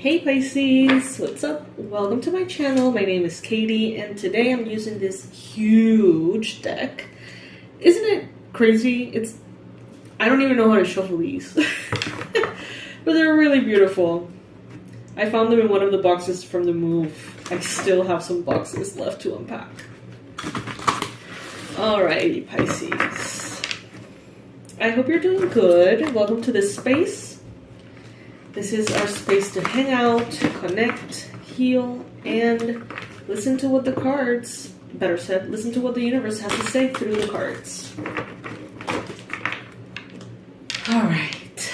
Hey Pisces, what's up? Welcome to my channel. My name is Katie and today I'm using this huge deck. Isn't it crazy? I don't even know how to shuffle these. But they're really beautiful. I found them in one of the boxes from the move. I still have some boxes left to unpack. Alrighty, Pisces. I hope you're doing good. Welcome to this space. This is our space to hang out, connect, heal, and listen to what the cards, better said, listen to what the universe has to say through the cards. Alright.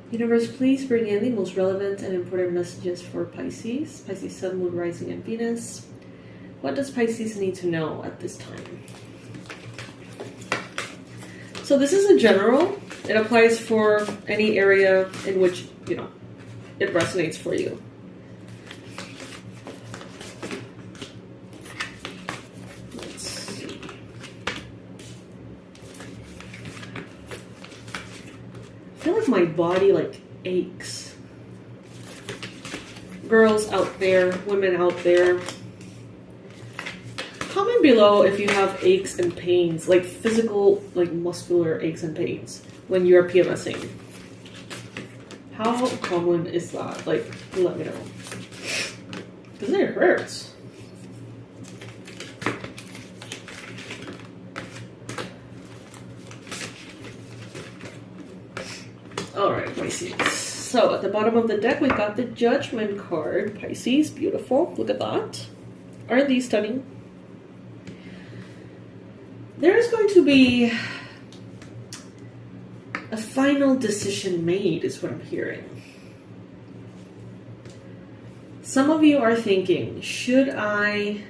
Universe, please bring in the most relevant and important messages for Pisces. Pisces Sun, Moon, Rising, and Venus. What does Pisces need to know at this time? So this is a general. It applies for any area in which, it resonates for you. Let's see. I feel like my body aches. Girls out there, women out there, comment below if you have aches and pains, like physical, muscular aches and pains when you're PMSing. How common is that? Let me know. Because it hurts. Alright, Pisces. So, at the bottom of the deck, we got the Judgment card. Pisces, beautiful. Look at that. Aren't these stunning? There is going to be a final decision made, is what I'm hearing. Some of you are thinking, should I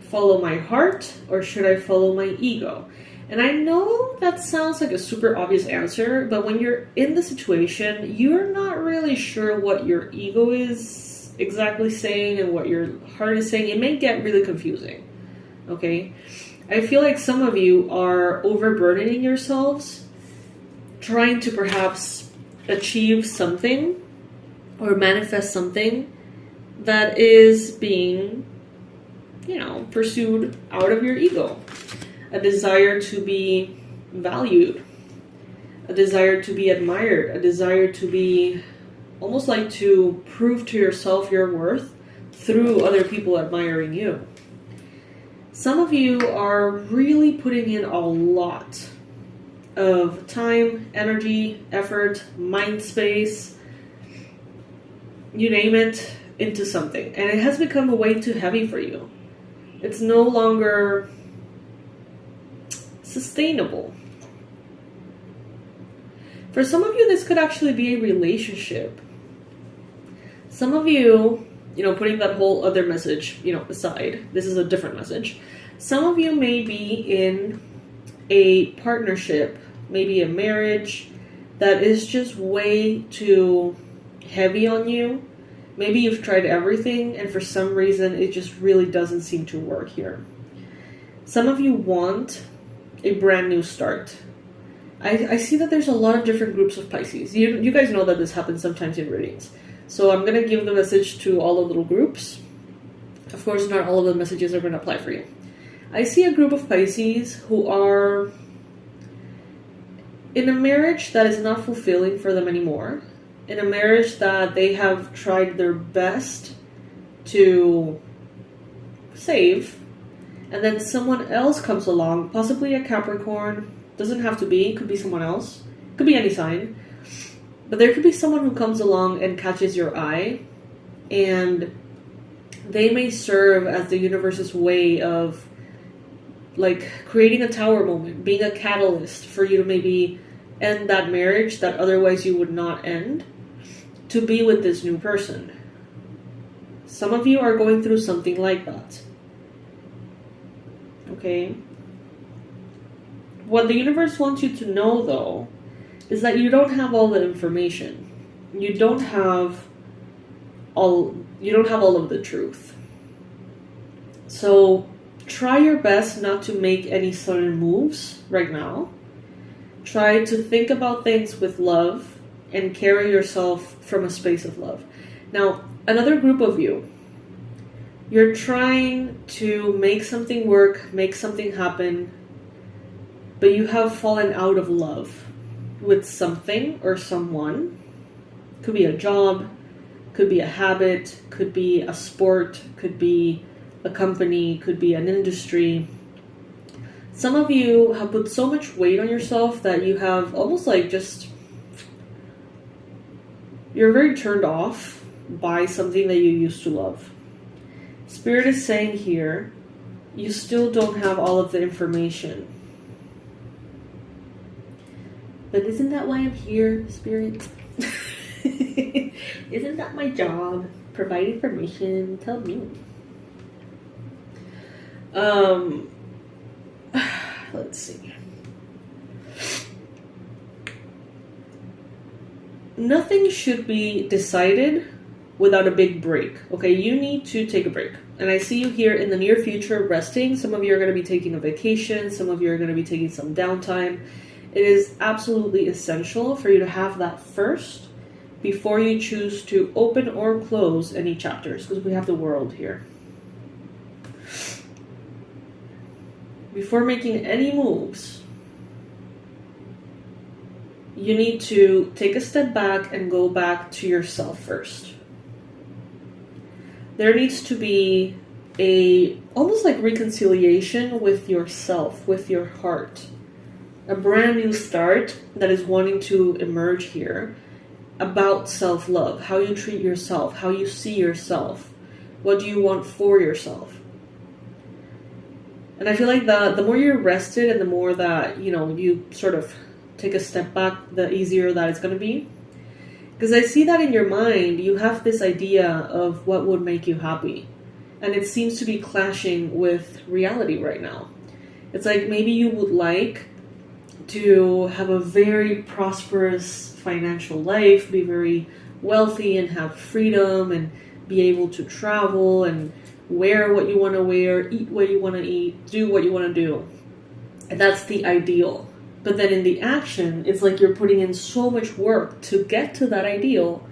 follow my heart or should I follow my ego? And I know that sounds like a super obvious answer, but when you're in the situation, you're not really sure what your ego is exactly saying and what your heart is saying. It may get really confusing. Okay? I feel like some of you are overburdening yourselves, trying to perhaps achieve something or manifest something that is being, pursued out of your ego. A desire to be valued, a desire to be admired, a desire to be almost like to prove to yourself your worth through other people admiring you. Some of you are really putting in a lot of time, energy, effort, mind space, you name it, into something. And it has become way too heavy for you. It's no longer sustainable. For some of you, this could actually be a relationship. Some of you, putting that whole other message, aside, this is a different message. Some of you may be in a partnership, maybe a marriage that is just way too heavy on you. Maybe you've tried everything and for some reason it just really doesn't seem to work here. Some of you want a brand new start. I see that there's a lot of different groups of Pisces. You guys know that this happens sometimes in readings. So I'm going to give the message to all the little groups. Of course, not all of the messages are going to apply for you. I see a group of Pisces who are in a marriage that is not fulfilling for them anymore. In a marriage that they have tried their best to save. And then someone else comes along, possibly a Capricorn. Doesn't have to be, could be someone else. Could be any sign. But there could be someone who comes along and catches your eye, and they may serve as the universe's way of creating a tower moment, being a catalyst for you to maybe end that marriage that otherwise you would not end, to be with this new person. Some of you are going through something like that. Okay? What the universe wants you to know, though, is that you don't have all the information. You don't have all of the truth. So try your best not to make any sudden moves right now. Try to think about things with love and carry yourself from a space of love. Now, another group of you, you're trying to make something work, make something happen, but you have fallen out of love with something or someone. Could be a job, could be a habit, could be a sport, could be a company, could be an industry. Some of you have put so much weight on yourself that you have almost like you're very turned off by something that you used to love. Spirit is saying here, you still don't have all of the information. But isn't that why I'm here, Spirit? Isn't that my job? Provide information, tell me. Let's see. Nothing should be decided without a big break. Okay, you need to take a break. And I see you here in the near future resting. Some of you are going to be taking a vacation. Some of you are going to be taking some downtime. It is absolutely essential for you to have that first before you choose to open or close any chapters, because we have the world here. Before making any moves, you need to take a step back and go back to yourself first. There needs to be almost like reconciliation with yourself, with your heart. A brand new start that is wanting to emerge here about self-love, how you treat yourself, how you see yourself, what do you want for yourself. And I feel like the more you're rested and the more that, you sort of take a step back, the easier that it's going to be. Because I see that in your mind, you have this idea of what would make you happy. And it seems to be clashing with reality right now. It's like maybe you would like to have a very prosperous financial life, be very wealthy and have freedom and be able to travel and wear what you want to wear, eat what you want to eat, do what you want to do. And that's the ideal. But then in the action, it's like you're putting in so much work to get to that ideal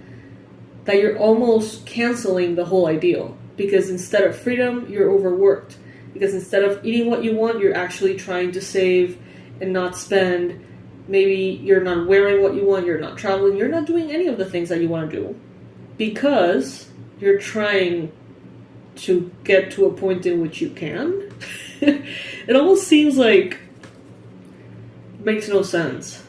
that you're almost canceling the whole ideal. Because instead of freedom, you're overworked. Because instead of eating what you want, you're actually trying to save and not spend. Maybe you're not wearing what you want, you're not traveling, you're not doing any of the things that you want to do. Because you're trying to get to a point in which you can. It almost seems like it makes no sense.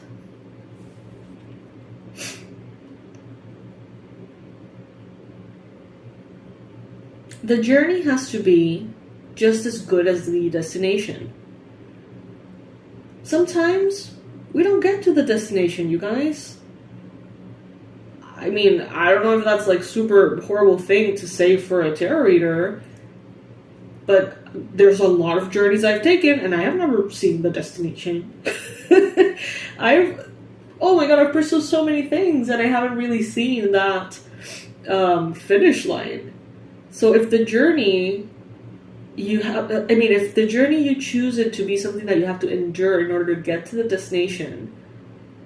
The journey has to be just as good as the destination. Sometimes we don't get to the destination, you guys. I mean, I don't know if that's like super horrible thing to say for a tarot reader, but there's a lot of journeys I've taken and I have never seen the destination. Oh my god, I've pursued so many things and I haven't really seen that finish line. So if the journey if the journey you choose it to be something that you have to endure in order to get to the destination,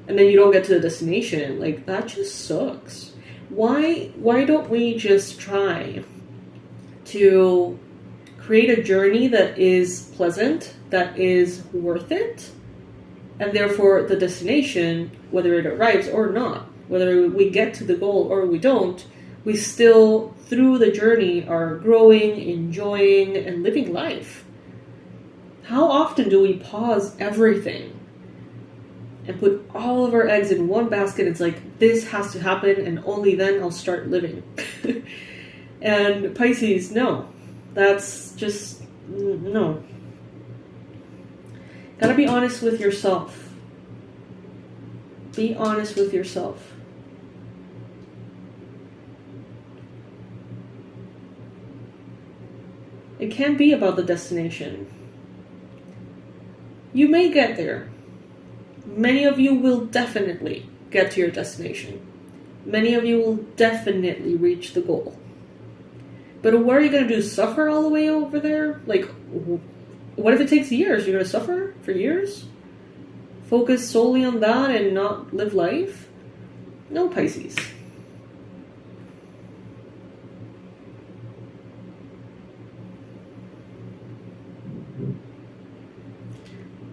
and then you don't get to the destination, like, that just sucks. Why don't we just try to create a journey that is pleasant, that is worth it, and therefore the destination, whether it arrives or not, whether we get to the goal or we don't, we still, through the journey, are growing, enjoying, and living life. How often do we pause everything and put all of our eggs in one basket? It's like, this has to happen and only then I'll start living. And Pisces, no. That's just, no. Gotta be honest with yourself. Be honest with yourself. It can't be about the destination. You may get there. Many of you will definitely get to your destination. Many of you will definitely reach the goal. But what are you going to do? Suffer all the way over there? Like, what if it takes years? You're going to suffer for years? focus solely on that and not live life? No, Pisces.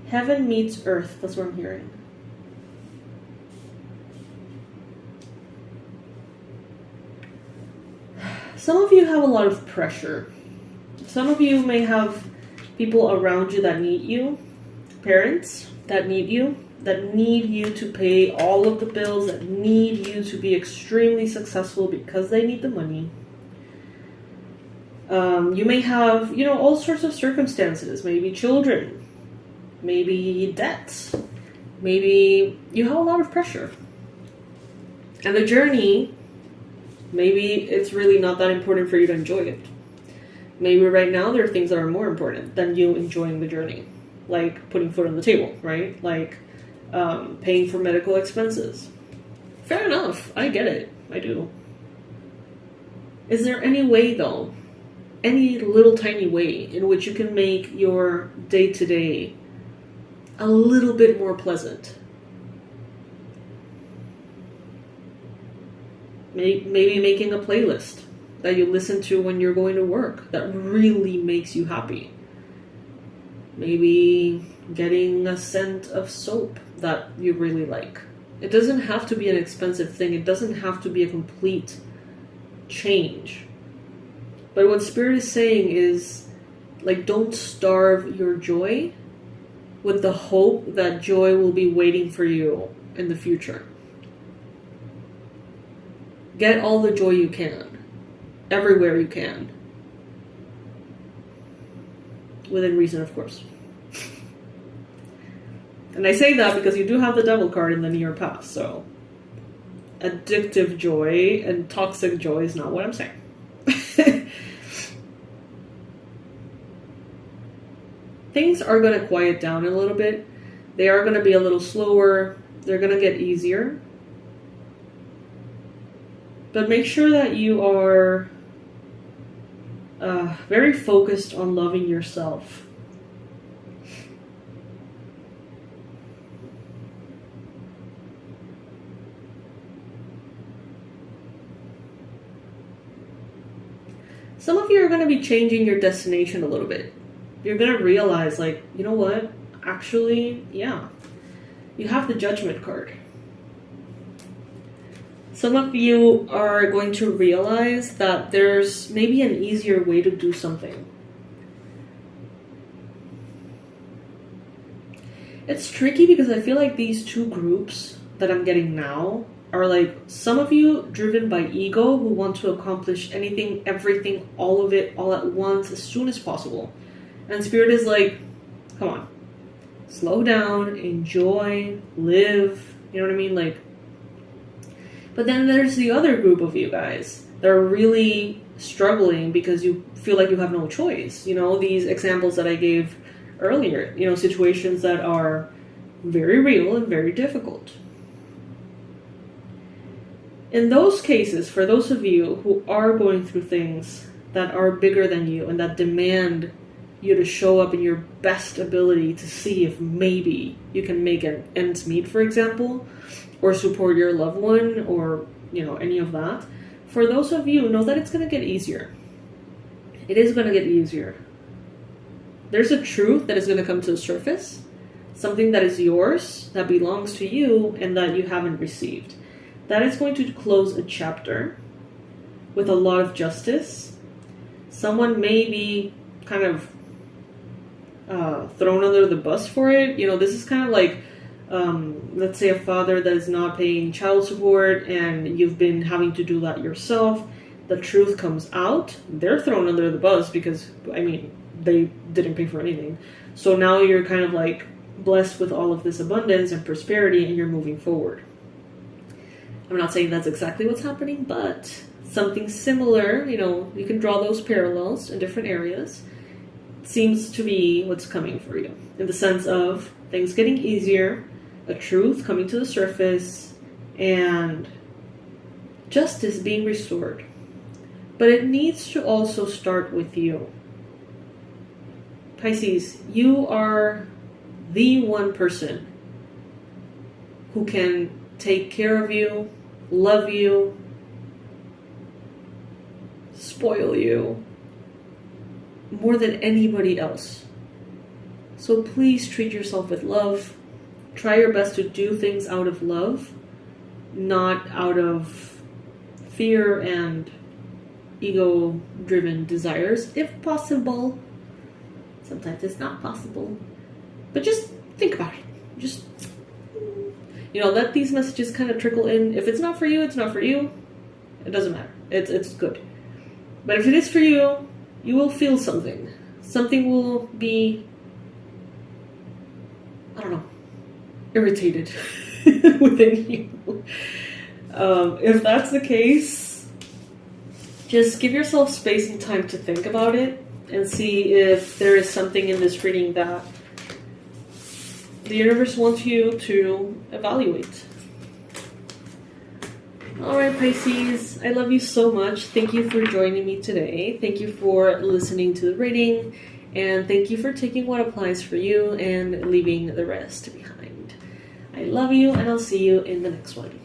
Heaven meets earth. That's what I'm hearing. Some of you have a lot of pressure. Some of you may have people around you that need you. Parents that need you to pay all of the bills, that need you to be extremely successful because they need the money. You may have, all sorts of circumstances, maybe children, maybe debts, maybe you have a lot of pressure. And the journey, maybe it's really not that important for you to enjoy it. Maybe right now there are things that are more important than you enjoying the journey. Like putting food on the table, right? Like paying for medical expenses. Fair enough. I get it. I do. Is there any way, though, any little tiny way in which you can make your day-to-day a little bit more pleasant? Maybe making a playlist that you listen to when you're going to work that really makes you happy. Maybe getting a scent of soap that you really like. It doesn't have to be an expensive thing. It doesn't have to be a complete change. But what Spirit is saying is, like, don't starve your joy with the hope that joy will be waiting for you in the future. Get all the joy you can, everywhere you can. Within reason, of course. And I say that because you do have the devil card in the near past, so addictive joy and toxic joy is not what I'm saying. Things are going to quiet down a little bit. They are going to be a little slower. They're going to get easier. But make sure that you are very focused on loving yourself. Some of you are going to be changing your destination a little bit. You're going to realize, like, you know what? Actually, yeah. You have the Judgment card. Some of you are going to realize that there's maybe an easier way to do something. It's tricky because I feel like these two groups that I'm getting now are like some of you driven by ego who want to accomplish anything, everything, all of it, all at once, as soon as possible. And Spirit is like, come on, slow down, enjoy, live, you know what I mean? Like, but then there's the other group of you guys that are really struggling because you feel like you have no choice. You know, these examples that I gave earlier, you know, situations that are very real and very difficult. In those cases, for those of you who are going through things that are bigger than you and that demand you to show up in your best ability to see if maybe you can make an ends meet, for example, or support your loved one, or, you know, any of that. For those of you, know that it's going to get easier. It is going to get easier. There's a truth that is going to come to the surface, something that is yours, that belongs to you, and that you haven't received. That is going to close a chapter with a lot of justice. Someone may be kind of thrown under the bus for it. You know, this is kind of like, let's say a father that is not paying child support and you've been having to do that yourself. The truth comes out. They're thrown under the bus because, I mean, they didn't pay for anything. So now you're kind of like blessed with all of this abundance and prosperity and you're moving forward. I'm not saying that's exactly what's happening, but something similar, you know, you can draw those parallels in different areas. Seems to be what's coming for you, in the sense of things getting easier, a truth coming to the surface, and justice being restored. But it needs to also start with you. Pisces, you are the one person who can take care of you, love you, spoil you more than anybody else. So please treat yourself with love. Try your best to do things out of love, not out of fear and ego-driven desires, if possible. Sometimes it's not possible. But just think about it. Just, let these messages kind of trickle in. If it's not for you, it's not for you. It doesn't matter. It's good. But if it is for you, you will feel something. Something will be, irritated within you. If that's the case, just give yourself space and time to think about it and see if there is something in this reading that the universe wants you to evaluate. Alright, Pisces, I love you so much. Thank you for joining me today. Thank you for listening to the reading. And thank you for taking what applies for you and leaving the rest behind. I love you, and I'll see you in the next one.